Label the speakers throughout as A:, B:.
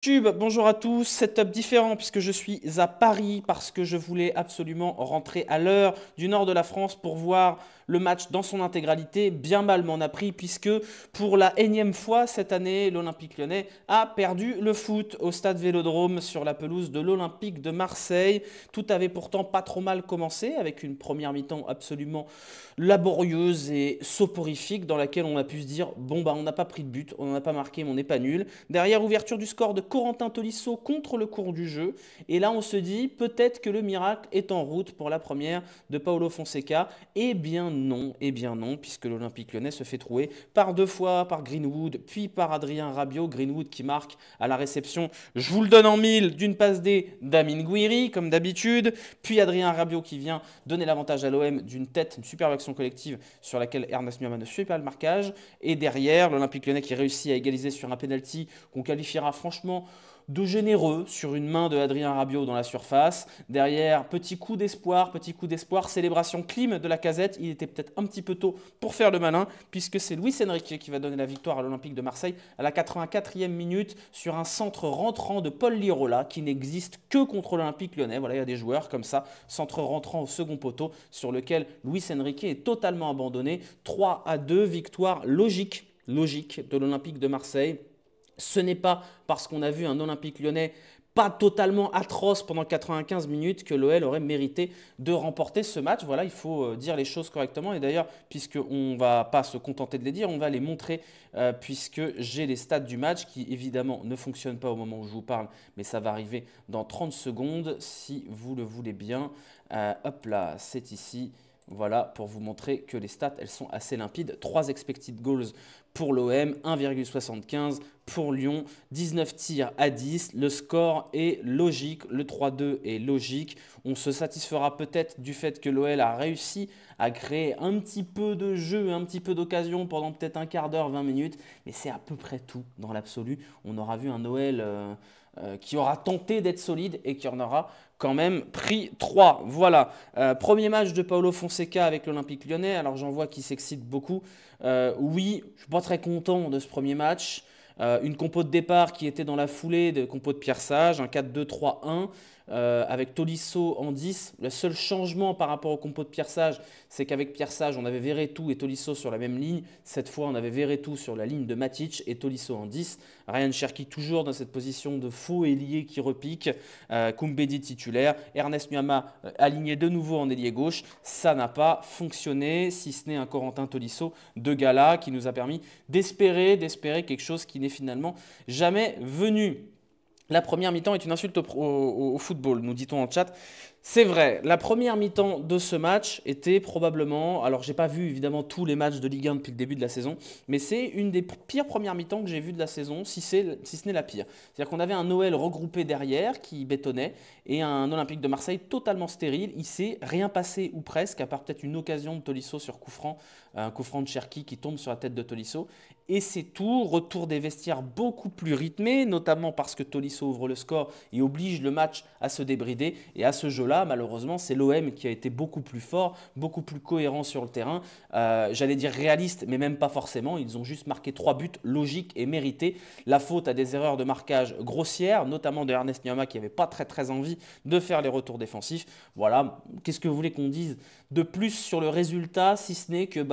A: YouTube, bonjour à tous, setup différent puisque je suis à Paris parce que je voulais absolument rentrer à l'heure du nord de la France pour voir le match dans son intégralité. Bien mal m'en a pris puisque pour la énième fois cette année, l'Olympique Lyonnais a perdu le foot au stade Vélodrome sur la pelouse de l'Olympique de Marseille. Tout avait pourtant pas trop mal commencé avec une première mi-temps absolument laborieuse et soporifique dans laquelle on a pu se dire bon bah on n'a pas pris de but, on n'en a pas marqué mais on n'est pas nul. Derrière, ouverture du score de Corentin Tolisso contre le cours du jeu. Et là, on se dit peut-être que le miracle est en route pour la première de Paulo Fonseca. Eh bien non, puisque l'Olympique Lyonnais se fait trouer par deux fois par Greenwood, puis par Adrien Rabiot. Greenwood qui marque à la réception, je vous le donne en mille, d'une passe D d'Amin Gouiri, comme d'habitude. Puis Adrien Rabiot qui vient donner l'avantage à l'OM d'une tête, une superbe action collective sur laquelle Ernest Nuama ne suit pas le marquage. Et derrière, l'Olympique Lyonnais qui réussit à égaliser sur un penalty qu'on qualifiera franchement de généreux sur une main de Adrien Rabiot dans la surface. Derrière, petit coup d'espoir, célébration clim de la Casette. Il était peut-être un petit peu tôt pour faire le malin, puisque c'est Luis Enrique qui va donner la victoire à l'Olympique de Marseille à la 84e minute sur un centre rentrant de Paul Lirola qui n'existe que contre l'Olympique Lyonnais. Voilà, il y a des joueurs comme ça, centre rentrant au second poteau, sur lequel Luis Enrique est totalement abandonné. 3-2, victoire logique de l'Olympique de Marseille. Ce n'est pas parce qu'on a vu un Olympique Lyonnais pas totalement atroce pendant 95 minutes que l'OL aurait mérité de remporter ce match. Voilà, il faut dire les choses correctement. Et d'ailleurs, puisqu'on ne va pas se contenter de les dire, on va les montrer puisque j'ai les stats du match qui évidemment ne fonctionnent pas au moment où je vous parle, mais ça va arriver dans 30 secondes si vous le voulez bien. Hop là, c'est ici. Voilà, pour vous montrer que les stats, elles sont assez limpides. 3 expected goals pour l'OM, 1,75 pour Lyon, 19 tirs à 10. Le score est logique, le 3-2 est logique. On se satisfera peut-être du fait que l'OL a réussi à créer un petit peu de jeu, un petit peu d'occasion pendant peut-être un quart d'heure, 20 minutes. Mais c'est à peu près tout dans l'absolu. On aura vu un OL qui aura tenté d'être solide et qui en aura quand même pris 3. Voilà, premier match de Paulo Fonseca avec l'Olympique Lyonnais. Alors j'en vois qui s'excite beaucoup. Oui, je ne suis pas très content de ce premier match. Une compo de départ qui était dans la foulée de compo de Pierre Sage, un 4-2-3-1 avec Tolisso en 10. Le seul changement par rapport au compo de Pierre Sage, c'est qu'avec Pierre Sage, on avait Verretou et Tolisso sur la même ligne. Cette fois, on avait Verretou sur la ligne de Matic et Tolisso en 10. Ryan Cherki toujours dans cette position de faux ailier qui repique. Koumbedi titulaire. Ernest Nuama aligné de nouveau en ailier gauche. Ça n'a pas fonctionné, si ce n'est un Corentin Tolisso de gala qui nous a permis d'espérer quelque chose qui n'est finalement jamais venu. La première mi-temps est une insulte au football, nous dit-on en chat. C'est vrai, la première mi-temps de ce match était probablement, alors j'ai pas vu évidemment tous les matchs de Ligue 1 depuis le début de la saison, mais c'est une des pires premières mi-temps que j'ai vues de la saison, si ce n'est la pire. C'est-à-dire qu'on avait un Noël regroupé derrière qui bétonnait et un Olympique de Marseille totalement stérile. Il s'est rien passé ou presque, à part peut-être une occasion de Tolisso sur coup franc, un coup franc de Cherki qui tombe sur la tête de Tolisso. Et c'est tout, retour des vestiaires beaucoup plus rythmé, notamment parce que Tolisso ouvre le score et oblige le match à se débrider. Et à ce jeu-là, malheureusement, c'est l'OM qui a été beaucoup plus fort, beaucoup plus cohérent sur le terrain. J'allais dire réaliste, mais même pas forcément. Ils ont juste marqué 3 buts logiques et mérités. La faute à des erreurs de marquage grossières, notamment de Ernest Niama qui n'avait pas très envie de faire les retours défensifs. Voilà, qu'est-ce que vous voulez qu'on dise de plus sur le résultat, si ce n'est que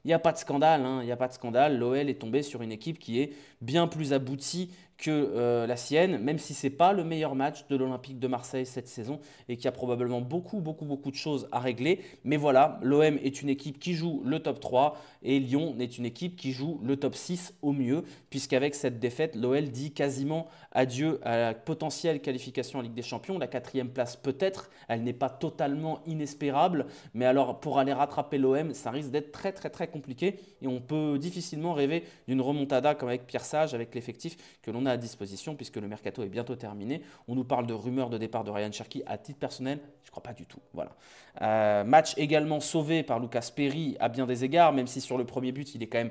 A: il n'y a pas de scandale, hein, il n'y a pas de scandale. L'OL est tombé sur une équipe qui est bien plus aboutie que la sienne, même si ce n'est pas le meilleur match de l'Olympique de Marseille cette saison et qui a probablement beaucoup de choses à régler. Mais voilà, l'OM est une équipe qui joue le top 3 et Lyon est une équipe qui joue le top 6 au mieux, puisqu'avec cette défaite, l'OL dit quasiment adieu à la potentielle qualification en Ligue des Champions. La 4e place peut-être, elle n'est pas totalement inespérable, mais alors pour aller rattraper l'OM, ça risque d'être très compliqué et on peut difficilement rêver d'une remontada comme avec Pierre Sage, avec l'effectif que l'on a à disposition puisque le mercato est bientôt terminé. On nous parle de rumeurs de départ de Ryan Cherki. À titre personnel, je ne crois pas du tout. Voilà. Match également sauvé par Lucas Perry à bien des égards, même si sur le premier but, il est quand même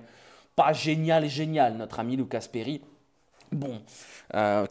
A: pas génial, notre ami Lucas Perry. Bon,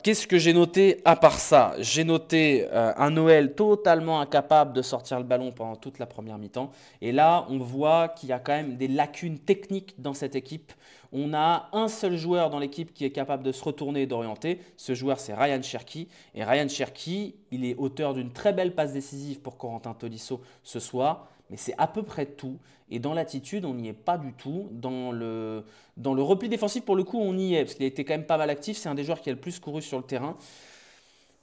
A: qu'est-ce que j'ai noté à part ça? J'ai noté un Noël totalement incapable de sortir le ballon pendant toute la première mi-temps. Et là, on voit qu'il y a quand même des lacunes techniques dans cette équipe. On a un seul joueur dans l'équipe qui est capable de se retourner et d'orienter. Ce joueur, c'est Ryan Cherki. Et Ryan Cherki, il est auteur d'une très belle passe décisive pour Corentin Tolisso ce soir. Mais c'est à peu près tout. Et dans l'attitude, on n'y est pas du tout. Dans le repli défensif, pour le coup, on y est, parce qu'il a été quand même pas mal actif. C'est un des joueurs qui a le plus couru sur le terrain.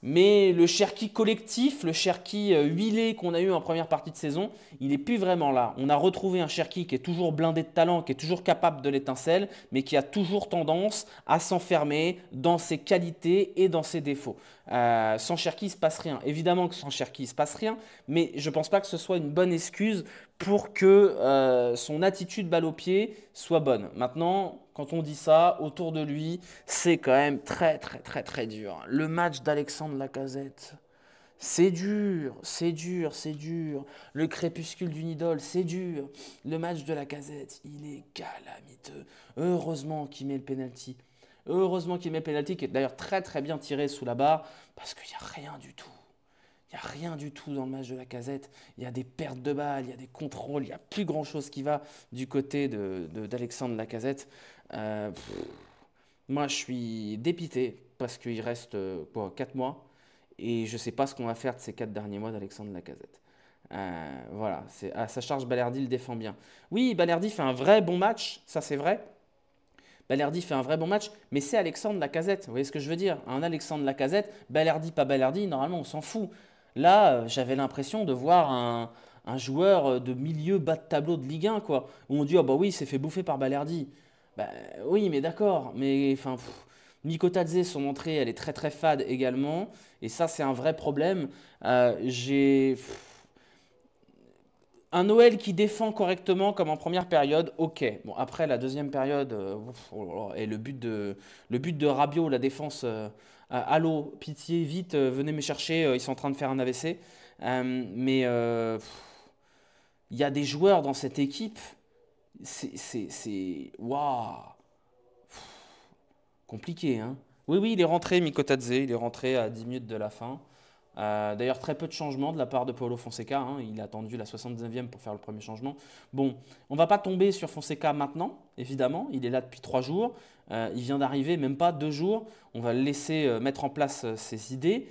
A: Mais le Cherki collectif, le Cherki huilé qu'on a eu en première partie de saison, il n'est plus vraiment là. On a retrouvé un Cherki qui est toujours blindé de talent, qui est toujours capable de l'étincelle, mais qui a toujours tendance à s'enfermer dans ses qualités et dans ses défauts. Sans Cherki, il ne se passe rien. Évidemment que sans Cherki, il ne se passe rien, mais je ne pense pas que ce soit une bonne excuse pour que son attitude balle au pied soit bonne. Maintenant, quand on dit ça, autour de lui, c'est quand même très très très très dur. Le match d'Alexandre Lacazette, c'est dur, c'est dur, c'est dur. Le crépuscule d'une idole, c'est dur. Le match de Lacazette, il est calamiteux. Heureusement qu'il met le penalty. Heureusement qu'il met le penalty, qui est d'ailleurs très très bien tiré sous la barre, parce qu'il n'y a rien du tout. Il n'y a rien du tout dans le match de Lacazette. Il y a des pertes de balles, il y a des contrôles, il n'y a plus grand-chose qui va du côté d'Alexandre Lacazette. Pff, moi, je suis dépité parce qu'il reste 4 mois et je ne sais pas ce qu'on va faire de ces 4 derniers mois d'Alexandre Lacazette. Voilà, à sa charge, Balerdi le défend bien. Oui, Balerdi fait un vrai bon match, ça c'est vrai. Balerdi fait un vrai bon match, mais c'est Alexandre Lacazette. Vous voyez ce que je veux dire? Un Alexandre Lacazette, Balerdi, pas Balerdi, normalement on s'en fout. Là, j'avais l'impression de voir un joueur de milieu bas de tableau de Ligue 1, quoi. Où on dit, oh bah oui, il s'est fait bouffer par Balerdi. Bah oui, mais d'accord. Mais enfin, Nico Tadze, son entrée, elle est très très fade également. Et ça, c'est un vrai problème. J'ai. Un Noël qui défend correctement comme en première période, ok. Bon, après la deuxième période, et le but de Rabiot, la défense, allô, pitié, vite, venez me chercher, ils sont en train de faire un AVC. Mais il y a des joueurs dans cette équipe, waouh, compliqué, hein. Oui, oui, il est rentré, Mikotadze, il est rentré à 10 minutes de la fin. D'ailleurs, très peu de changements de la part de Paulo Fonseca, hein. Il a attendu la 79e pour faire le premier changement. Bon, on ne va pas tomber sur Fonseca maintenant, évidemment. Il est là depuis 3 jours. Il vient d'arriver, même pas 2 jours. On va le laisser mettre en place ses idées.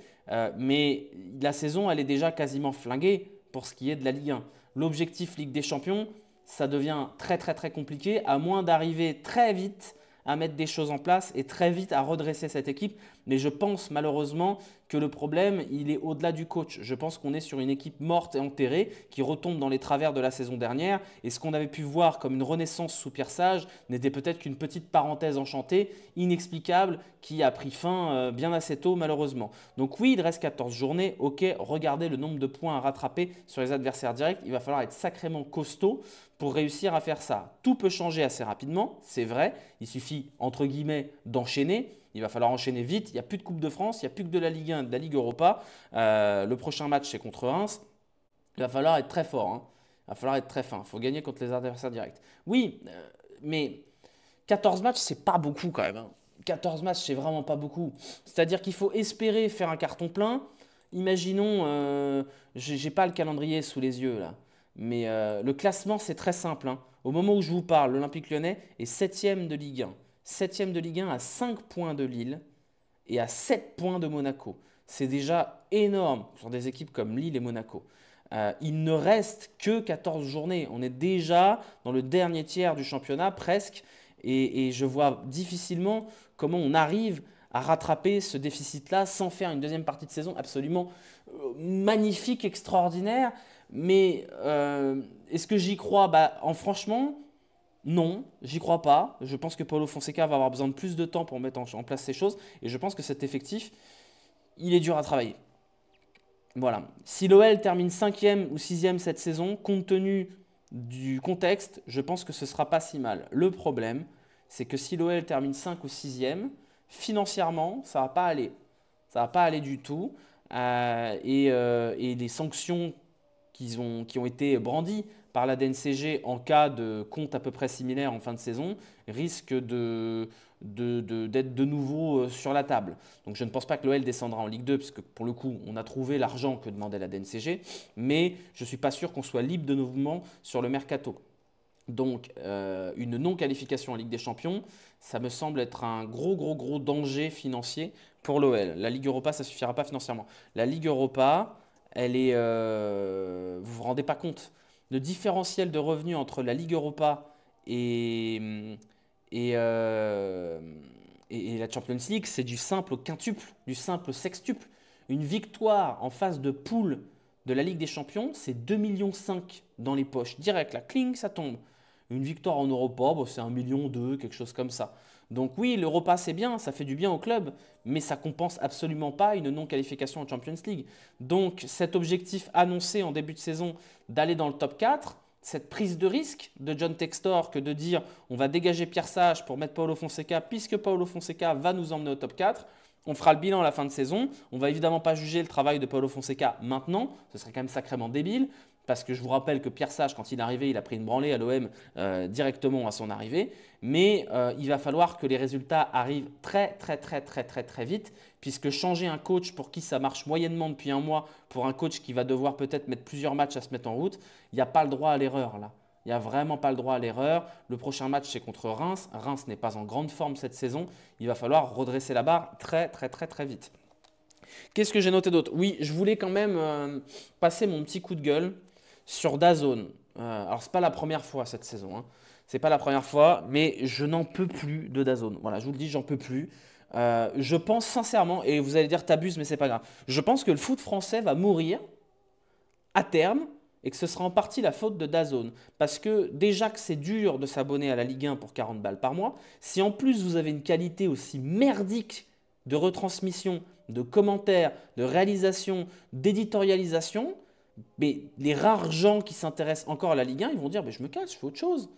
A: Mais la saison, elle est déjà quasiment flinguée pour ce qui est de la Ligue 1. L'objectif Ligue des Champions, ça devient très très très compliqué, à moins d'arriver très vite à mettre des choses en place et très vite à redresser cette équipe. Mais je pense malheureusement que le problème, il est au-delà du coach. Je pense qu'on est sur une équipe morte et enterrée qui retombe dans les travers de la saison dernière. Et ce qu'on avait pu voir comme une renaissance sous Pierre Sage n'était peut-être qu'une petite parenthèse enchantée, inexplicable, qui a pris fin bien assez tôt malheureusement. Donc oui, il reste 14 journées. Ok, regardez le nombre de points à rattraper sur les adversaires directs. Il va falloir être sacrément costaud pour réussir à faire ça. Tout peut changer assez rapidement, c'est vrai. Il suffit, entre guillemets, d'enchaîner. Il va falloir enchaîner vite. Il n'y a plus de Coupe de France, il n'y a plus que de la Ligue 1 et de la Ligue Europa. Le prochain match, c'est contre Reims. Il va falloir être très fort, hein. Il va falloir être très fin. Il faut gagner contre les adversaires directs. Oui, mais 14 matchs, c'est pas beaucoup quand même, hein. 14 matchs, c'est vraiment pas beaucoup. C'est-à-dire qu'il faut espérer faire un carton plein. Imaginons, j'ai pas le calendrier sous les yeux là, mais le classement, c'est très simple, hein. Au moment où je vous parle, l'Olympique Lyonnais est 7e de Ligue 1. 7e de Ligue 1 à 5 points de Lille et à 7 points de Monaco. C'est déjà énorme sur des équipes comme Lille et Monaco. Il ne reste que 14 journées. On est déjà dans le dernier tiers du championnat presque. Et je vois difficilement comment on arrive à rattraper ce déficit-là sans faire une deuxième partie de saison absolument magnifique, extraordinaire. Mais est-ce que j'y crois? Franchement, non, j'y crois pas. Je pense que Paulo Fonseca va avoir besoin de plus de temps pour mettre en place ces choses. Et je pense que cet effectif, il est dur à travailler. Voilà. Si l'OL termine 5e ou 6e cette saison, compte tenu du contexte, je pense que ce ne sera pas si mal. Le problème, c'est que si l'OL termine 5 ou 6e, financièrement, ça ne va pas aller. Ça ne va pas aller du tout. Et les sanctions qui ont été brandis par la DNCG en cas de compte à peu près similaire en fin de saison risquent d'être de nouveau sur la table. Donc je ne pense pas que l'OL descendra en Ligue 2, parce que pour le coup, on a trouvé l'argent que demandait la DNCG, mais je ne suis pas sûr qu'on soit libre de mouvement sur le mercato. Donc une non-qualification en Ligue des Champions, ça me semble être un gros danger financier pour l'OL. La Ligue Europa, ça ne suffira pas financièrement. La Ligue Europa, elle est, vous vous rendez pas compte. Le différentiel de revenus entre la Ligue Europa et, euh, et la Champions League, c'est du simple au quintuple, du simple au sextuple. Une victoire en phase de poule de la Ligue des Champions, c'est 2,5 millions dans les poches. Direct, la cling, ça tombe. Une victoire en Europa, bon, c'est 1,2 million, quelque chose comme ça. Donc oui, l'Europa, c'est bien, ça fait du bien au club, mais ça compense absolument pas une non-qualification en Champions League. Donc cet objectif annoncé en début de saison d'aller dans le top 4, cette prise de risque de John Textor que de dire on va dégager Pierre Sage pour mettre Paulo Fonseca, puisque Paulo Fonseca va nous emmener au top 4, on fera le bilan à la fin de saison. On ne va évidemment pas juger le travail de Paulo Fonseca maintenant, ce serait quand même sacrément débile. Parce que je vous rappelle que Pierre Sage, quand il est arrivé, il a pris une branlée à l'OM directement à son arrivée. Mais il va falloir que les résultats arrivent très vite, puisque changer un coach pour qui ça marche moyennement depuis un mois, pour un coach qui va devoir peut-être mettre plusieurs matchs à se mettre en route, il n'y a pas le droit à l'erreur là. Il n'y a vraiment pas le droit à l'erreur. Le prochain match, c'est contre Reims. Reims n'est pas en grande forme cette saison. Il va falloir redresser la barre très vite. Qu'est-ce que j'ai noté d'autre? Oui, je voulais quand même passer mon petit coup de gueule sur DAZN. Alors, ce n'est pas la première fois cette saison. Hein. Ce n'est pas la première fois, mais je n'en peux plus de DAZN. Voilà, je vous le dis, j'en peux plus. Je pense sincèrement, et vous allez dire t'abuses, mais c'est pas grave. Je pense que le foot français va mourir à terme et que ce sera en partie la faute de DAZN. Parce que déjà que c'est dur de s'abonner à la Ligue 1 pour 40 balles par mois, si en plus vous avez une qualité aussi merdique de retransmission, de commentaires, de réalisation, d'éditorialisation, mais les rares gens qui s'intéressent encore à la Ligue 1, ils vont dire je me casse, je fais autre chose.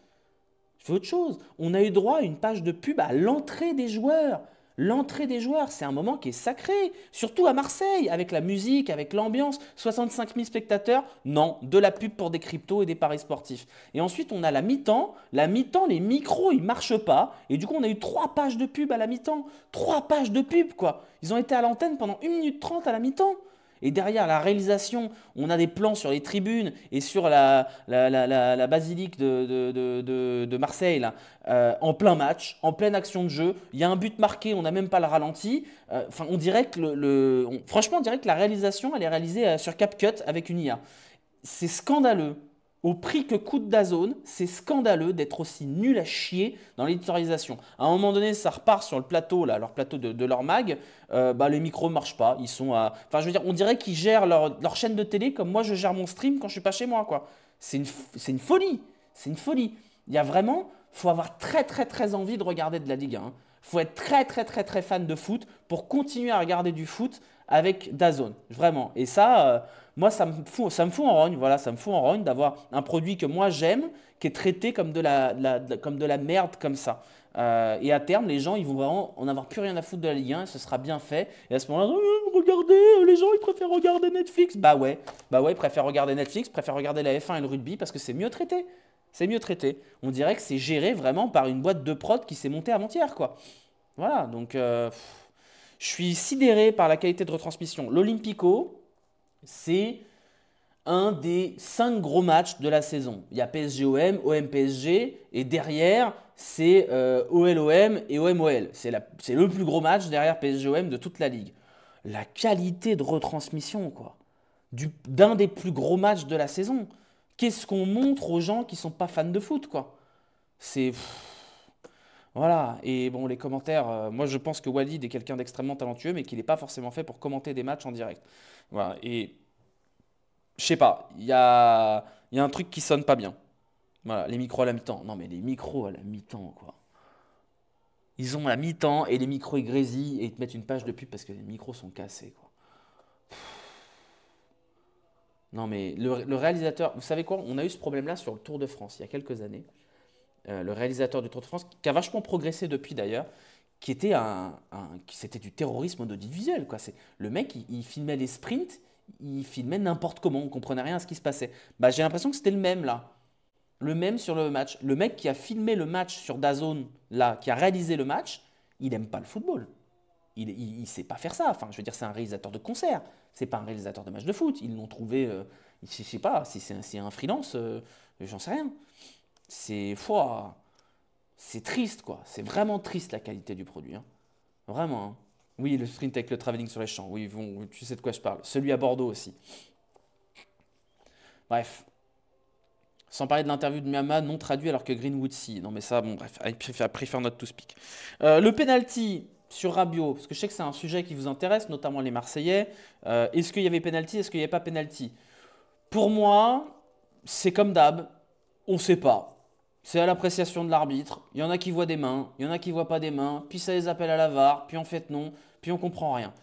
A: Je fais autre chose. On a eu droit à une page de pub à l'entrée des joueurs. L'entrée des joueurs, c'est un moment qui est sacré. Surtout à Marseille, avec la musique, avec l'ambiance. 65 000 spectateurs, non, de la pub pour des cryptos et des paris sportifs. Et ensuite, on a la mi-temps. La mi-temps, les micros, ils ne marchent pas. Et du coup, on a eu 3 pages de pub à la mi-temps. 3 pages de pub, quoi. Ils ont été à l'antenne pendant 1 minute 30 à la mi-temps. Et derrière la réalisation, on a des plans sur les tribunes et sur la basilique de Marseille, là, en plein match, en pleine action de jeu. Il y a un but marqué, on n'a même pas le ralenti. Enfin, on dirait que franchement, on dirait que la réalisation, elle est réalisée sur CapCut avec une IA. C'est scandaleux. Au prix que coûte DAZN, c'est scandaleux d'être aussi nul à chier dans l'éditorialisation. À un moment donné, ça repart sur le plateau, là, leur plateau de leur mag. Les micros ne marchent pas. Ils sont à... Enfin, je veux dire, on dirait qu'ils gèrent leur chaîne de télé comme moi, je gère mon stream quand je ne suis pas chez moi, quoi. C'est une folie. C'est une folie. Il y a vraiment... Il faut avoir très envie de regarder de la Ligue 1. Il faut être très fan de foot pour continuer à regarder du foot avec DAZN. Vraiment. Et ça... moi, ça me fout en rogne, voilà, ça me fout en rogne d'avoir un produit que moi j'aime, qui est traité comme de la merde comme ça. Et à terme, les gens, ils vont vraiment en avoir plus rien à foutre de la Ligue 1, et ce sera bien fait. Et à ce moment-là, regardez, les gens, ils préfèrent regarder Netflix. Bah ouais, ils préfèrent regarder Netflix, préfèrent regarder la F1 et le rugby parce que c'est mieux traité. C'est mieux traité. On dirait que c'est géré vraiment par une boîte de prod qui s'est montée avant-hier, quoi. Voilà, donc je suis sidéré par la qualité de retransmission. L'Olympico, c'est un des 5 gros matchs de la saison. Il y a PSG-OM, OM-PSG, et derrière, c'est OL-OM et OM-OL. C'est le plus gros match derrière PSG-OM de toute la ligue. La qualité de retransmission, quoi. D'un des plus gros matchs de la saison. Qu'est-ce qu'on montre aux gens qui ne sont pas fans de foot, quoi. C'est... Voilà, et bon, les commentaires, moi je pense que Walid est quelqu'un d'extrêmement talentueux, mais qu'il n'est pas forcément fait pour commenter des matchs en direct. Voilà, et je sais pas, il y a un truc qui sonne pas bien. Voilà, les micros à la mi-temps. Non, mais les micros à la mi-temps, quoi. Ils ont la mi-temps et les micros ils grésillent et ils te mettent une page de pub parce que les micros sont cassés, quoi. Non, mais le réalisateur, vous savez quoi? On a eu ce problème-là sur le Tour de France il y a quelques années. Le réalisateur du Tour de France, qui a vachement progressé depuis d'ailleurs, c'était du terrorisme audiovisuel, quoi. Le mec, il filmait les sprints, il filmait n'importe comment, on comprenait rien à ce qui se passait. Bah, j'ai l'impression que c'était le même là. Le même sur le match. Le mec qui a filmé le match sur DAZN, là, qui a réalisé le match, il n'aime pas le football. Il sait pas faire ça. Enfin, je veux dire, c'est un réalisateur de concert. C'est pas un réalisateur de match de foot. Ils l'ont trouvé, je sais pas, si c'est un freelance, j'en sais rien. C'est foi, c'est triste, quoi. C'est vraiment triste la qualité du produit, hein. Vraiment, hein. Oui, le sprint avec le travelling sur les champs. Oui, bon, tu sais de quoi je parle. Celui à Bordeaux aussi. Bref. Sans parler de l'interview de Miama non traduit alors que Greenwood si. Non mais ça, bon bref, I prefer not to speak. Le penalty sur Rabiot, parce que je sais que c'est un sujet qui vous intéresse, notamment les Marseillais. Est-ce qu'il y avait penalty, est-ce qu'il n'y avait pas penalty? Pour moi, c'est comme d'hab, on ne sait pas. C'est à l'appréciation de l'arbitre. Il y en a qui voient des mains, il y en a qui voient pas des mains, puis ça les appelle à la VAR, puis en fait non, puis on comprend rien.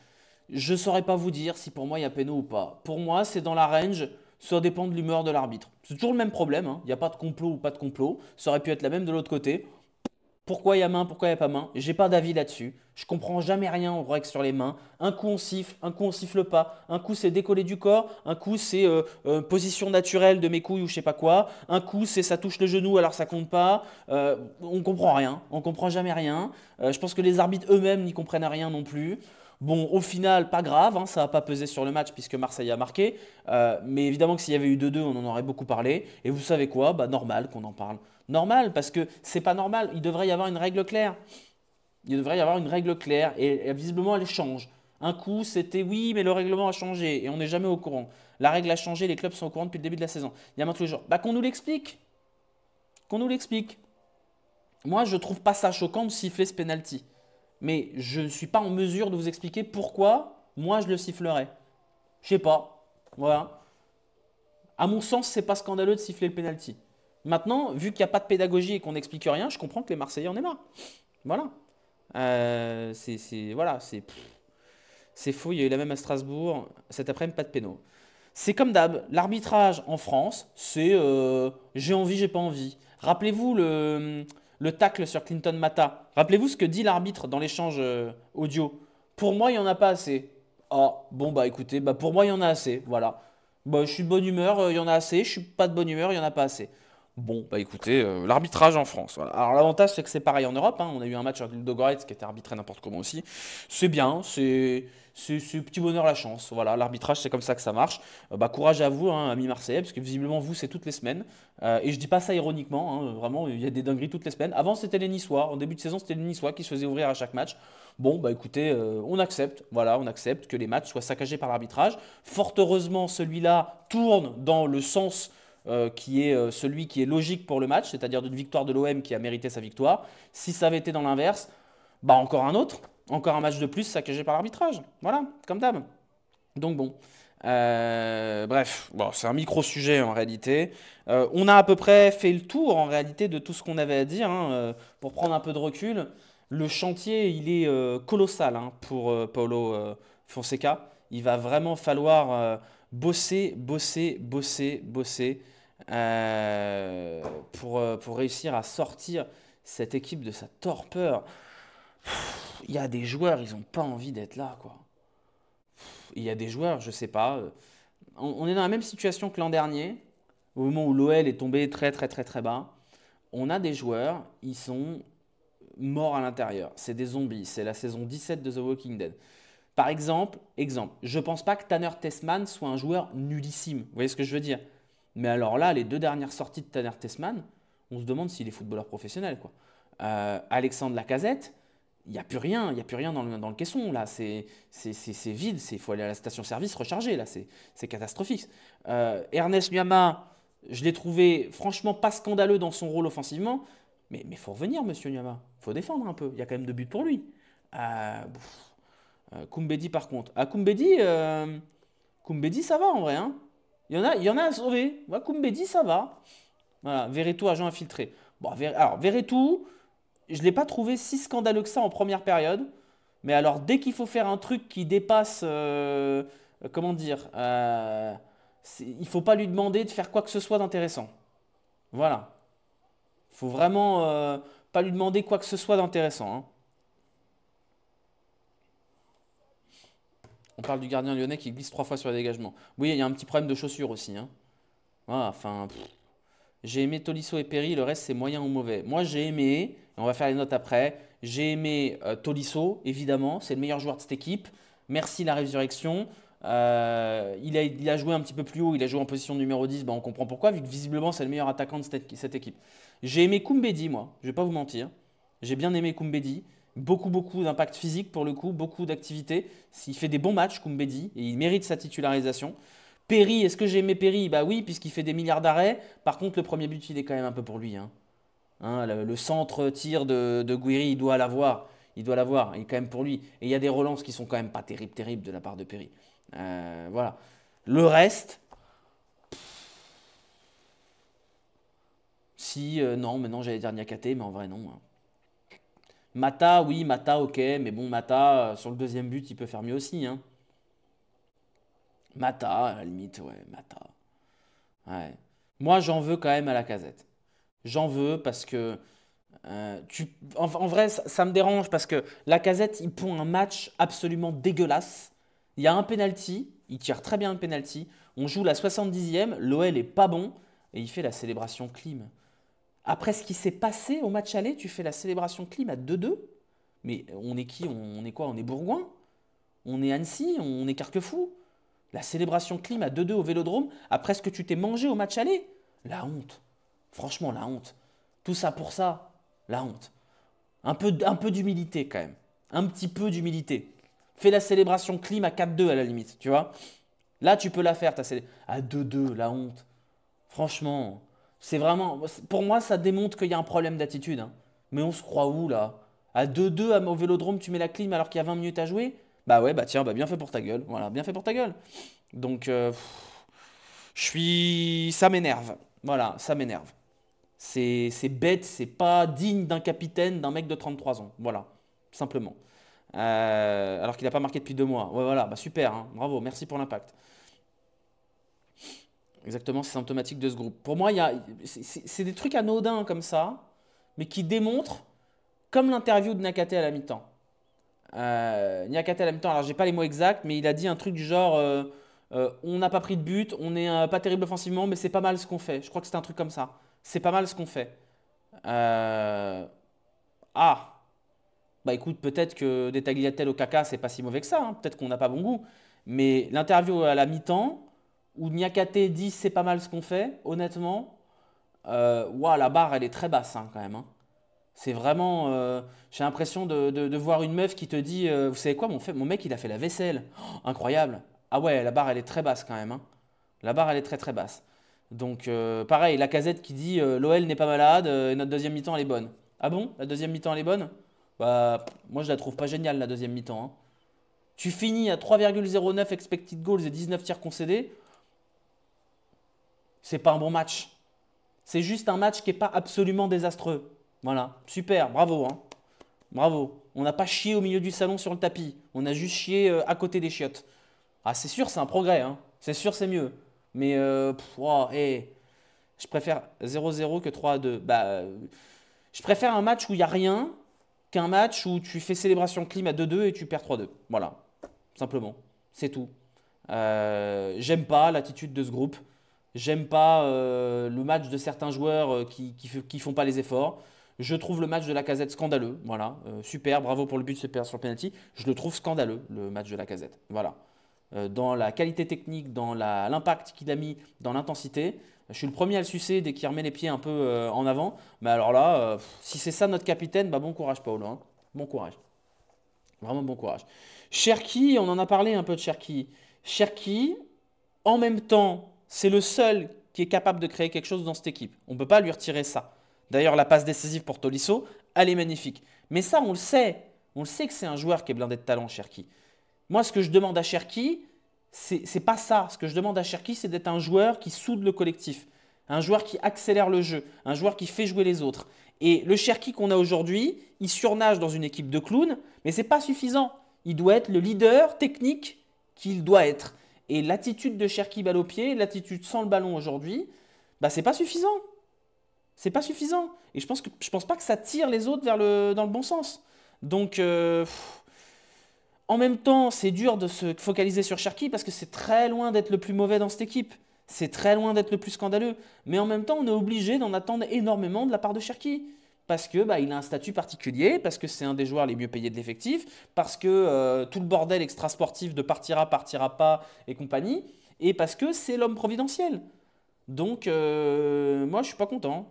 A: Je ne saurais pas vous dire si pour moi il y a péno ou pas. Pour moi, c'est dans la range, ça dépend de l'humeur de l'arbitre. C'est toujours le même problème, hein. Il n'y a pas de complot ou pas de complot. Ça aurait pu être la même de l'autre côté. Pourquoi il y a main, pourquoi il n'y a pas main? J'ai pas d'avis là-dessus. Je comprends jamais rien aux règles sur les mains. Un coup on siffle, un coup on siffle pas. Un coup c'est décollé du corps, un coup c'est position naturelle de mes couilles ou je sais pas quoi. Un coup c'est ça touche le genou alors ça compte pas. On comprend rien, on comprend jamais rien. Je pense que les arbitres eux-mêmes n'y comprennent rien non plus. Bon, au final, pas grave, hein, ça n'a pas pesé sur le match puisque Marseille a marqué. Mais évidemment que s'il y avait eu 2-2, on en aurait beaucoup parlé. Et vous savez quoi? Bah normal qu'on en parle. Normal, parce que c'est pas normal. Il devrait y avoir une règle claire. Il devrait y avoir une règle claire et visiblement elle change. Un coup, c'était oui, mais le règlement a changé et on n'est jamais au courant. La règle a changé, les clubs sont au courant depuis le début de la saison. Il y a un tous les jours. Bah qu'on nous l'explique. Qu'on nous l'explique. Moi, je trouve pas ça choquant de siffler ce penalty. Mais je ne suis pas en mesure de vous expliquer pourquoi moi je le sifflerais. Je sais pas. Voilà. À mon sens, c'est pas scandaleux de siffler le penalty. Maintenant, vu qu'il n'y a pas de pédagogie et qu'on n'explique rien, je comprends que les Marseillais en aient marre. Voilà. Voilà, c'est faux. Il y a eu la même à Strasbourg. Cet après-midi, pas de péno. C'est comme d'hab. L'arbitrage en France, c'est j'ai envie, j'ai pas envie. Rappelez-vous le tacle sur Clinton Mata. Rappelez-vous ce que dit l'arbitre dans l'échange audio. Pour moi, il n'y en a pas assez. Ah, bon, bah écoutez, bah, pour moi, il y en a assez. Voilà. Bah, je suis de bonne humeur, il y en a assez. Je suis pas de bonne humeur, il y en a pas assez. Bon, bah écoutez, l'arbitrage en France. Voilà. Alors l'avantage, c'est que c'est pareil en Europe, hein. On a eu un match avec Ludogorets qui était arbitré n'importe comment aussi. C'est bien, c'est petit bonheur la chance. Voilà, l'arbitrage, c'est comme ça que ça marche. Bah, courage à vous, hein, amis marseillais, parce que visiblement, vous, c'est toutes les semaines. Et je dis pas ça ironiquement, hein, vraiment, il y a des dingueries toutes les semaines. Avant, c'était les Niçois. En début de saison, c'était les Niçois qui se faisaient ouvrir à chaque match. Bon, bah écoutez, on accepte. Voilà, on accepte que les matchs soient saccagés par l'arbitrage. Fort heureusement, celui-là tourne dans le sens qui est celui qui est logique pour le match, c'est-à-dire d'une victoire de l'OM qui a mérité sa victoire. Si ça avait été dans l'inverse, bah encore un autre, encore un match de plus saccagé par l'arbitrage. Voilà, comme d'hab. Donc bon. Bref, bon, c'est un micro-sujet en réalité. On a à peu près fait le tour en réalité de tout ce qu'on avait à dire, hein, pour prendre un peu de recul. Le chantier, il est colossal, hein, pour Paulo Fonseca. Il va vraiment falloir bosser, bosser, bosser, bosser pour réussir à sortir cette équipe de sa torpeur. Il y a des joueurs, ils n'ont pas envie d'être là, quoi. Il y a des joueurs, je sais pas. On est dans la même situation que l'an dernier, au moment où l'OL est tombé très très très très bas. On a des joueurs, ils sont morts à l'intérieur. C'est des zombies. C'est la saison 17 de The Walking Dead. Par exemple, je pense pas que Tanner Tessman soit un joueur nullissime. Vous voyez ce que je veux dire? Mais alors là, les deux dernières sorties de Tanner Tessman, on se demande s'il est footballeur professionnel, quoi. Alexandre Lacazette, il n'y a plus rien, il y a plus rien dans le caisson, là, c'est vide, il faut aller à la station-service recharger, là, c'est catastrophique. Ernest Nuama, je l'ai trouvé franchement pas scandaleux dans son rôle offensivement, mais il faut revenir, monsieur Nuama, il faut défendre un peu, il y a quand même 2 buts pour lui. Koumbedi par contre, Koumbedi ça va en vrai, hein. Il y en a à sauver, ouais, Koumbedi ça va. Voilà, Verretou, agent infiltré. Bon, alors, Verretou, je ne l'ai pas trouvé si scandaleux que ça en première période. Mais alors, dès qu'il faut faire un truc qui dépasse, comment dire, il ne faut pas lui demander de faire quoi que ce soit d'intéressant. Voilà. Il faut vraiment pas lui demander quoi que ce soit d'intéressant, hein. On parle du gardien lyonnais qui glisse 3 fois sur les dégagements. Oui, il y a un petit problème de chaussures aussi, hein. Voilà, enfin, j'ai aimé Tolisso et Perry, le reste c'est moyen ou mauvais. Moi j'ai aimé, et on va faire les notes après, j'ai aimé Tolisso, évidemment, c'est le meilleur joueur de cette équipe. Merci la résurrection. Il a joué un petit peu plus haut, il a joué en position numéro 10, bah, on comprend pourquoi, vu que visiblement c'est le meilleur attaquant de cette équipe. J'ai aimé Koumbedi, moi, je vais pas vous mentir. J'ai bien aimé Koumbedi. Beaucoup d'impact physique pour le coup, beaucoup d'activité. Il fait des bons matchs, Koumbedi, et il mérite sa titularisation. Perry, est-ce que j'ai aimé Perry? Bah oui, puisqu'il fait des milliards d'arrêts. Par contre, le premier but, il est quand même un peu pour lui, hein. Le centre tir de Guiri, il doit l'avoir. Il doit l'avoir, il est quand même pour lui. Et il y a des relances qui sont quand même pas terribles de la part de Perry. Voilà. Le reste, si, non, maintenant j'allais dire Niakate, mais en vrai non, hein. Mata, oui, Mata, ok, mais bon, Mata, sur le deuxième but, il peut faire mieux aussi, hein. Mata, à la limite, ouais, Mata. Ouais. Moi, j'en veux quand même à la Lacazette. J'en veux parce que en vrai, ça me dérange parce que Lacazette, il pond un match absolument dégueulasse. Il y a un penalty, il tire très bien le penalty. On joue la 70e, l'OL est pas bon et il fait la célébration clim. Après ce qui s'est passé au match aller, tu fais la célébration clim à 2-2. Mais on est qui? On est quoi? On est Bourgoin? On est Annecy? On est Carquefou? La célébration clim à 2-2 au Vélodrome après ce que tu t'es mangé au match aller? La honte. Franchement, la honte. Tout ça pour ça, la honte. Un peu d'humilité quand même. Un petit peu d'humilité. Fais la célébration clim à 4-2 à la limite, tu vois. Là, tu peux la faire, à 2-2, la honte. Franchement, c'est vraiment. Pour moi, ça démontre qu'il y a un problème d'attitude, hein. Mais on se croit où là? À 2-2 au Vélodrome, tu mets la clim alors qu'il y a 20 minutes à jouer? Bah ouais, bah tiens, bah bien fait pour ta gueule. Voilà, bien fait pour ta gueule. Donc, je suis. Ça m'énerve. Voilà, ça m'énerve. C'est bête, c'est pas digne d'un capitaine, d'un mec de 33 ans. Voilà, simplement. Alors qu'il n'a pas marqué depuis 2 mois. Ouais, voilà, bah super, hein. Bravo, merci pour l'impact. Exactement, c'est symptomatique de ce groupe. Pour moi, c'est des trucs anodins comme ça, mais qui démontrent, comme l'interview de Nakate à la mi-temps. Nakate à la mi-temps, alors j'ai pas les mots exacts, mais il a dit un truc du genre on n'a pas pris de but, on n'est pas terrible offensivement, mais c'est pas mal ce qu'on fait. Je crois que c'est un truc comme ça. C'est pas mal ce qu'on fait. Euh, Ah, bah écoute, peut-être que des tagliatelles au caca, c'est pas si mauvais que ça, hein. Peut-être qu'on n'a pas bon goût. Mais l'interview à la mi-temps, où Niakate dit c'est pas mal ce qu'on fait, honnêtement, ouah, la barre elle est très basse, hein, quand même, hein. C'est vraiment. J'ai l'impression de voir une meuf qui te dit vous savez quoi, mon mec il a fait la vaisselle. Oh, incroyable. Ah ouais, la barre elle est très basse quand même, hein. La barre elle est très très basse. Donc pareil, Lacazette qui dit l'OL n'est pas malade, et notre deuxième mi-temps elle est bonne. Ah bon? La deuxième mi-temps elle est bonne? Bah moi je la trouve pas géniale la deuxième mi-temps, hein. Tu finis à 3,09 expected goals et 19 tirs concédés, c'est pas un bon match. C'est juste un match qui est pas absolument désastreux. Voilà, super, bravo, hein. Bravo. On n'a pas chié au milieu du salon sur le tapis. On a juste chié à côté des chiottes. Ah, c'est sûr, c'est un progrès, hein. C'est sûr, c'est mieux. Mais, ouah, je préfère 0-0 que 3-2. Bah, je préfère un match où il n'y a rien qu'un match où tu fais célébration clim à 2-2 et tu perds 3-2. Voilà, simplement. C'est tout. J'aime pas l'attitude de ce groupe. J'aime pas le match de certains joueurs qui font pas les efforts. Je trouve le match de Lacazette scandaleux. Voilà, super, bravo pour le but super sur penalty. Je le trouve scandaleux, le match de Lacazette. Voilà. Dans la qualité technique, dans l'impact qu'il a mis, dans l'intensité. Je suis le premier à le sucer dès qu'il remet les pieds un peu en avant. Mais alors là, si c'est ça notre capitaine, bah bon courage Paolo, hein. Bon courage. Vraiment bon courage. Cherki, on en a parlé un peu de Cherki. Cherki, en même temps, c'est le seul qui est capable de créer quelque chose dans cette équipe. On ne peut pas lui retirer ça. D'ailleurs, la passe décisive pour Tolisso, elle est magnifique. Mais ça, on le sait. On le sait que c'est un joueur qui est blindé de talent, Cherki. Moi, ce que je demande à Cherki, c'est pas ça. Ce que je demande à Cherki, c'est d'être un joueur qui soude le collectif. Un joueur qui accélère le jeu. Un joueur qui fait jouer les autres. Et le Cherki qu'on a aujourd'hui, il surnage dans une équipe de clowns, mais c'est pas suffisant. Il doit être le leader technique qu'il doit être. Et l'attitude de Cherki balle au pied, l'attitude sans le ballon aujourd'hui, bah c'est pas suffisant. C'est pas suffisant. Et je pense pas que ça tire les autres dans le bon sens. Donc En même temps, c'est dur de se focaliser sur Cherki parce que c'est très loin d'être le plus mauvais dans cette équipe. C'est très loin d'être le plus scandaleux. Mais en même temps, on est obligé d'en attendre énormément de la part de Cherki. Parce que il a un statut particulier, parce que c'est un des joueurs les mieux payés de l'effectif, parce que tout le bordel extrasportif de partira, partira pas et compagnie, et parce que c'est l'homme providentiel. Donc, moi, je suis pas content.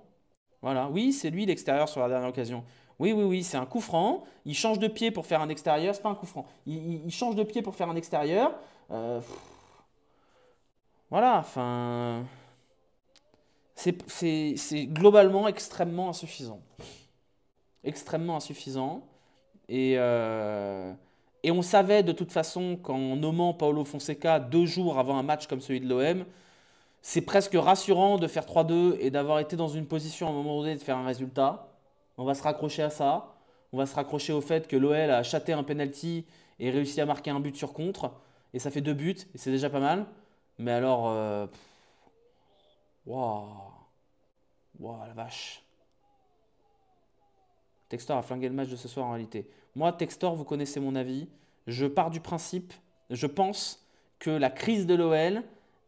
A: Voilà, oui, c'est lui l'extérieur sur la dernière occasion. Oui, oui, oui, c'est un coup franc. Il change de pied pour faire un extérieur. C'est pas un coup franc. Il change de pied pour faire un extérieur. Voilà, enfin, c'est globalement extrêmement insuffisant. Extrêmement insuffisant. Et, euh, et on savait de toute façon qu'en nommant Paulo Fonseca 2 jours avant un match comme celui de l'OM, c'est presque rassurant de faire 3-2 et d'avoir été dans une position à un moment donné de faire un résultat. On va se raccrocher à ça. On va se raccrocher au fait que l'OL a chaté un penalty et réussi à marquer un but sur contre. Et ça fait 2 buts et c'est déjà pas mal. Mais alors, waouh, waouh, la vache. Textor a flingué le match de ce soir en réalité. Moi, Textor, vous connaissez mon avis. Je pars du principe, je pense que la crise de l'OL,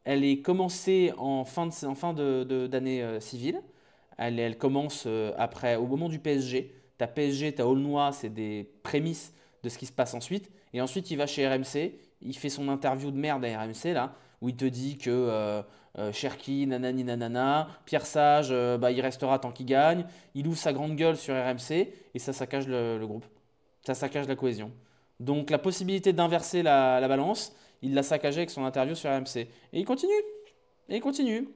A: elle est commencée en fin d'année civile. Elle commence après, au moment du PSG. T'as PSG, t'as Aulnois, c'est des prémices de ce qui se passe ensuite. Et ensuite, il va chez RMC. Il fait son interview de merde à RMC, là, où il te dit que Cherki, nanani nanana, Pierre Sage, il restera tant qu'il gagne. Il ouvre sa grande gueule sur RMC et ça saccage le groupe. Ça saccage la cohésion. Donc la possibilité d'inverser la balance, il l'a saccagé avec son interview sur RMC. Et il continue. Et il continue.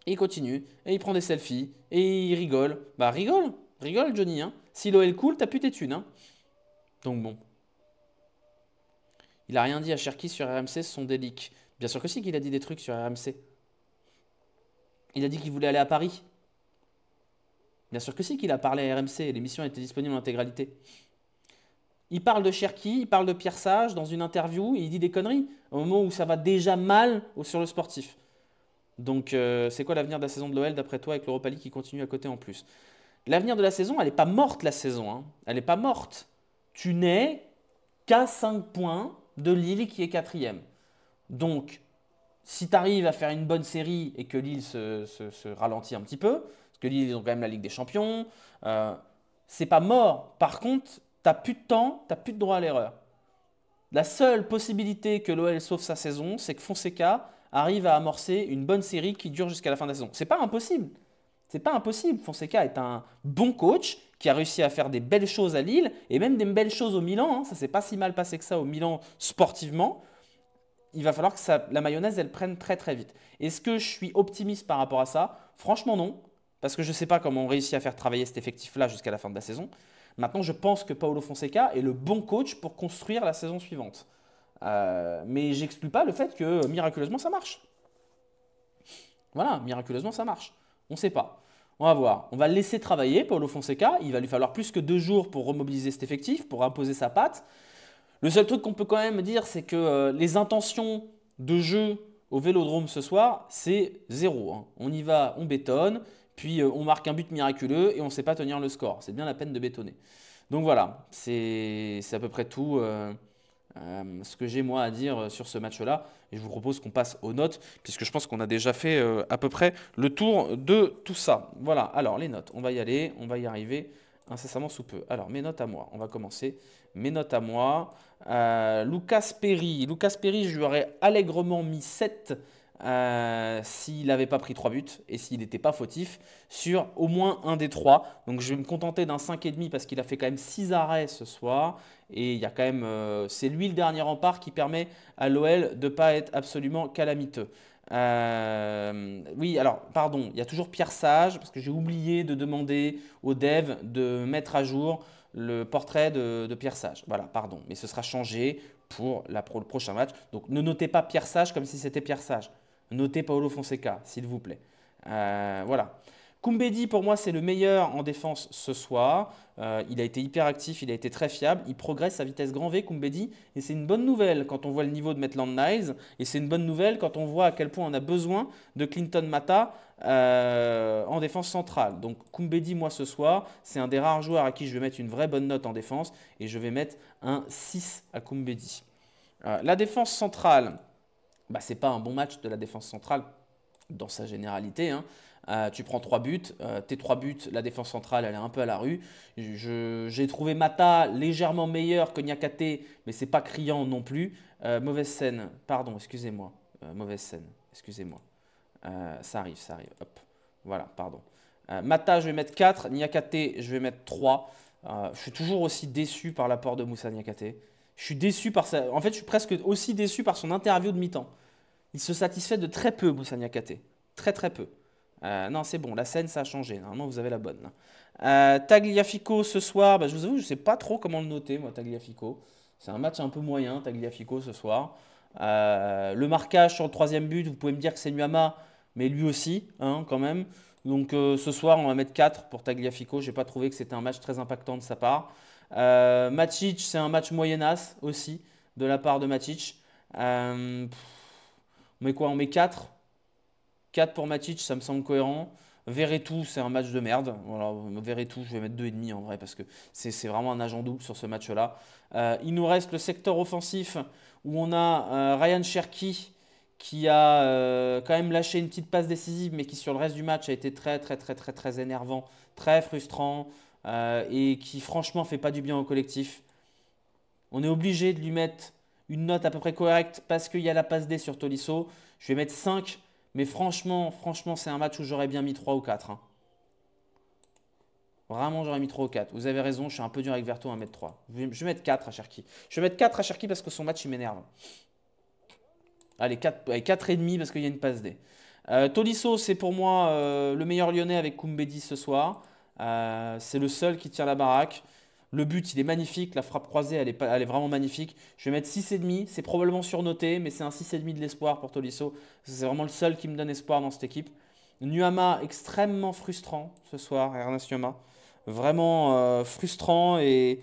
A: Et il continue. Et il prend des selfies. Et il rigole. Bah rigole. Rigole Johnny. Hein. Si l'OL cool, t'as plus tes thunes. Hein. Donc bon. Il a rien dit à Cherki sur RMC, ce sont des leaks. Bien sûr que si qu'il a dit des trucs sur RMC. Il a dit qu'il voulait aller à Paris. Bien sûr que si qu'il a parlé à RMC. L'émission était disponible en intégralité. Il parle de Cherki, il parle de Pierre Sage dans une interview et il dit des conneries au moment où ça va déjà mal sur le sportif. Donc c'est quoi l'avenir de la saison de l'OL d'après toi avec l'Europa League qui continue à côté en plus? L'avenir de la saison, elle n'est pas morte la saison. Hein. Elle n'est pas morte. Tu n'es qu'à 5 points de Lille qui est quatrième. Donc si tu arrives à faire une bonne série et que Lille se ralentit un petit peu, parce que Lille ils ont quand même la Ligue des Champions, c'est pas mort. Par contre, t'as plus de temps, t'as plus de droit à l'erreur. La seule possibilité que l'OL sauve sa saison, c'est que Fonseca arrive à amorcer une bonne série qui dure jusqu'à la fin de la saison. C'est pas impossible. C'est pas impossible. Fonseca est un bon coach qui a réussi à faire des belles choses à Lille et même des belles choses au Milan. Hein. Ça s'est pas si mal passé que ça au Milan sportivement. Il va falloir que la mayonnaise, elle prenne très très vite. Est-ce que je suis optimiste par rapport à ça? Franchement non, parce que je ne sais pas comment on réussit à faire travailler cet effectif-là jusqu'à la fin de la saison. Maintenant, je pense que Paulo Fonseca est le bon coach pour construire la saison suivante. Mais j'exclus pas le fait que miraculeusement ça marche. Voilà, miraculeusement ça marche. On ne sait pas. On va voir. On va le laisser travailler, Paulo Fonseca. Il va lui falloir plus que 2 jours pour remobiliser cet effectif, pour imposer sa patte. Le seul truc qu'on peut quand même dire, c'est que les intentions de jeu au Vélodrome ce soir, c'est 0. Hein. On y va, on bétonne, puis on marque un but miraculeux et on ne sait pas tenir le score. C'est bien la peine de bétonner. Donc voilà, c'est à peu près tout ce que j'ai moi à dire sur ce match-là. Et je vous propose qu'on passe aux notes, puisque je pense qu'on a déjà fait à peu près le tour de tout ça. Voilà, alors les notes, on va y aller, on va y arriver incessamment sous peu. Alors mes notes à moi, on va commencer. Mes notes à moi. Lucas Perry. Lucas Perry, je lui aurais allègrement mis 7 s'il n'avait pas pris 3 buts et s'il n'était pas fautif sur au moins un des 3. Donc je vais me contenter d'un 5,5 parce qu'il a fait quand même 6 arrêts ce soir. Et il y a quand même, c'est lui le dernier rempart qui permet à l'OL de ne pas être absolument calamiteux. Oui, alors, pardon, il y a toujours Pierre Sage, parce que j'ai oublié de demander aux devs de mettre à jour le portrait de Pierre Sage. Voilà, pardon, mais ce sera changé pour le prochain match. Donc ne notez pas Pierre Sage comme si c'était Pierre Sage. Notez Paulo Fonseca, s'il vous plaît. Voilà. Koumbedi, pour moi, c'est le meilleur en défense ce soir. Il a été hyper actif, il a été très fiable. Il progresse à vitesse grand V, Koumbedi. Et c'est une bonne nouvelle quand on voit le niveau de Maitland-Niles. Et c'est une bonne nouvelle quand on voit à quel point on a besoin de Clinton Mata en défense centrale. Donc Koumbedi, moi, ce soir, c'est un des rares joueurs à qui je vais mettre une vraie bonne note en défense. Et je vais mettre un 6 à Koumbedi. La défense centrale, bah, ce n'est pas un bon match de la défense centrale dans sa généralité, hein. Tu prends 3 buts, tes 3 buts, la défense centrale, elle est un peu à la rue. J'ai trouvé Mata légèrement meilleur que Niakate, mais c'est pas criant non plus. Mauvaise scène, pardon, excusez-moi. Mauvaise scène, excusez-moi. Ça arrive, ça arrive. Hop, voilà, pardon. Mata, je vais mettre 4. Niakate, je vais mettre 3. Je suis toujours aussi déçu par l'apport de Moussa Niakate. Je suis déçu par ça. En fait, je suis presque aussi déçu par son interview de mi-temps. Il se satisfait de très peu, Moussa Niakate. Très, très peu. Non, c'est bon, la scène, ça a changé. Normalement, vous avez la bonne. Tagliafico, ce soir, bah, je vous avoue, je ne sais pas trop comment le noter, moi, Tagliafico. C'est un match un peu moyen, Tagliafico, ce soir. Le marquage sur le 3e but, vous pouvez me dire que c'est Nuama, mais lui aussi, hein, quand même. Donc, ce soir, on va mettre 4 pour Tagliafico. Je n'ai pas trouvé que c'était un match très impactant de sa part. Matic, c'est un match moyennasse aussi, de la part de Matic. On met quoi? On met 4. 4 pour Matic, ça me semble cohérent. Verretou, c'est un match de merde. Voilà, Verretou, je vais mettre 2,5 en vrai parce que c'est vraiment un agent double sur ce match-là. Il nous reste le secteur offensif où on a Ryan Cherki qui a quand même lâché une petite passe décisive mais qui sur le reste du match a été très très très très très énervant, très frustrant et qui franchement fait pas du bien au collectif. On est obligé de lui mettre une note à peu près correcte parce qu'il y a la passe D sur Tolisso. Je vais mettre 5. Mais franchement, c'est un match où j'aurais bien mis 3 ou 4. Hein. Vraiment, j'aurais mis 3 ou 4. Vous avez raison, je suis un peu dur avec Verto à mettre 3. Je vais mettre 4 à Cherki. Je vais mettre 4 à Cherki parce que son match, il m'énerve. Allez, 4,5 parce qu'il y a une passe D. Tolisso, c'est pour moi le meilleur lyonnais avec Koumbedi ce soir. C'est le seul qui tire la baraque. Le but, il est magnifique. La frappe croisée, elle est vraiment magnifique. Je vais mettre 6,5. C'est probablement surnoté, mais c'est un 6,5 de l'espoir pour Tolisso. C'est vraiment le seul qui me donne espoir dans cette équipe. Nuama, extrêmement frustrant ce soir, Ernest Nuama. Vraiment frustrant et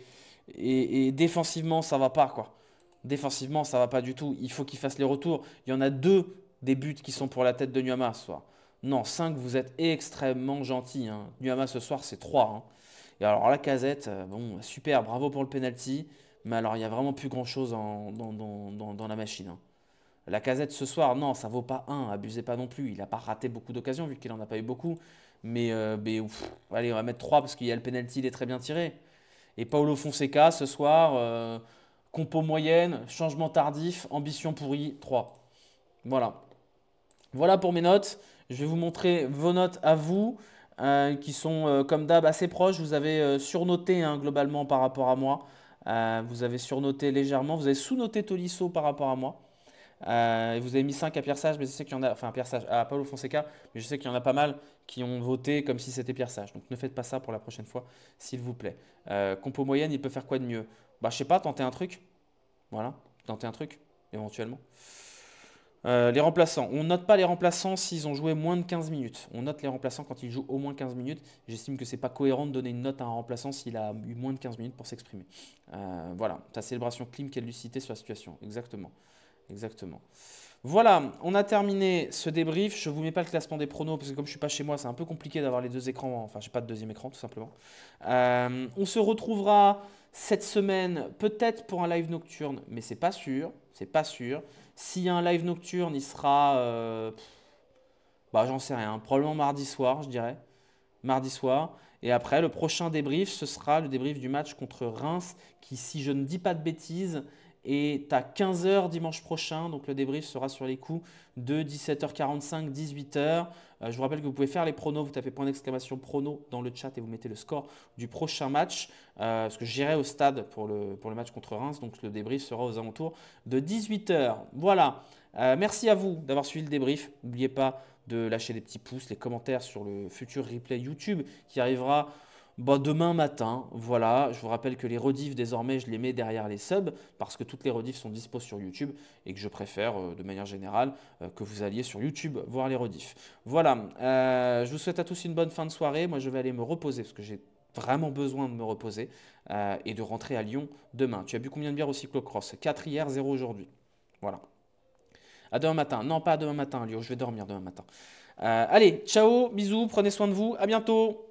A: défensivement, ça va pas, quoi. Défensivement, ça va pas du tout. Il faut qu'il fasse les retours. Il y en a 2 des buts qui sont pour la tête de Nuama ce soir. Non, 5, vous êtes extrêmement gentil. Hein. Nuama ce soir, c'est 3. Hein. Et alors Lacazette, bon, super, bravo pour le penalty. Mais alors, il n'y a vraiment plus grand-chose dans la machine. Hein. Lacazette ce soir, non, ça vaut pas 1. Abusez pas non plus. Il n'a pas raté beaucoup d'occasions vu qu'il n'en a pas eu beaucoup. Mais allez, on va mettre 3 parce qu'il y a le penalty, il est très bien tiré. Et Paulo Fonseca ce soir, compo moyenne, changement tardif, ambition pourrie, 3. Voilà. Voilà pour mes notes. Je vais vous montrer vos notes à vous. Qui sont comme d'hab assez proches. Vous avez surnoté hein, globalement par rapport à moi. Vous avez surnoté légèrement. Vous avez sous-noté Tolisso par rapport à moi. Et vous avez mis 5 à Pierre Sage, mais je sais qu'il y en a, enfin Pierre Sage, à Paulo Fonseca, mais je sais qu'il y en a pas mal qui ont voté comme si c'était Pierre Sage. Donc ne faites pas ça pour la prochaine fois, s'il vous plaît. Compo moyenne, il peut faire quoi de mieux? Bah je sais pas, tenter un truc. Voilà, tenter un truc, éventuellement. Les remplaçants. On note pas les remplaçants s'ils ont joué moins de 15 minutes. On note les remplaçants quand ils jouent au moins 15 minutes. J'estime que c'est pas cohérent de donner une note à un remplaçant s'il a eu moins de 15 minutes pour s'exprimer. Voilà, ta célébration clim, quelle lucidité sur la situation. Exactement. Exactement. Voilà, on a terminé ce débrief. Je ne vous mets pas le classement des pronos parce que comme je ne suis pas chez moi, c'est un peu compliqué d'avoir les 2 écrans. Enfin, je n'ai pas de deuxième écran tout simplement. On se retrouvera cette semaine peut-être pour un live nocturne, mais c'est pas sûr. C'est pas sûr. S'il y a un live nocturne, il sera, bah, j'en sais rien, probablement mardi soir, je dirais. Mardi soir. Et après, le prochain débrief, ce sera le débrief du match contre Reims, qui, si je ne dis pas de bêtises, est à 15 h dimanche prochain. Donc le débrief sera sur les coups de 17h45, 18h. Je vous rappelle que vous pouvez faire les pronos. Vous tapez point d'exclamation pronos dans le chat et vous mettez le score du prochain match. Parce que j'irai au stade pour le match contre Reims. Donc le débrief sera aux alentours de 18h. Voilà. Merci à vous d'avoir suivi le débrief. N'oubliez pas de lâcher des petits pouces, les commentaires sur le futur replay YouTube qui arrivera Bah, demain matin, voilà. Je vous rappelle que les rediffs, désormais, je les mets derrière les subs parce que toutes les rediffs sont dispo sur YouTube et que je préfère, de manière générale, que vous alliez sur YouTube voir les rediffs. Voilà. Je vous souhaite à tous une bonne fin de soirée. Moi, je vais aller me reposer parce que j'ai vraiment besoin de me reposer et de rentrer à Lyon demain. Tu as bu combien de bières au cyclocross? 4 hier, 0 aujourd'hui. Voilà. À demain matin. Non, pas à demain matin, Lyon. Je vais dormir demain matin. Allez, ciao, bisous, prenez soin de vous. À bientôt.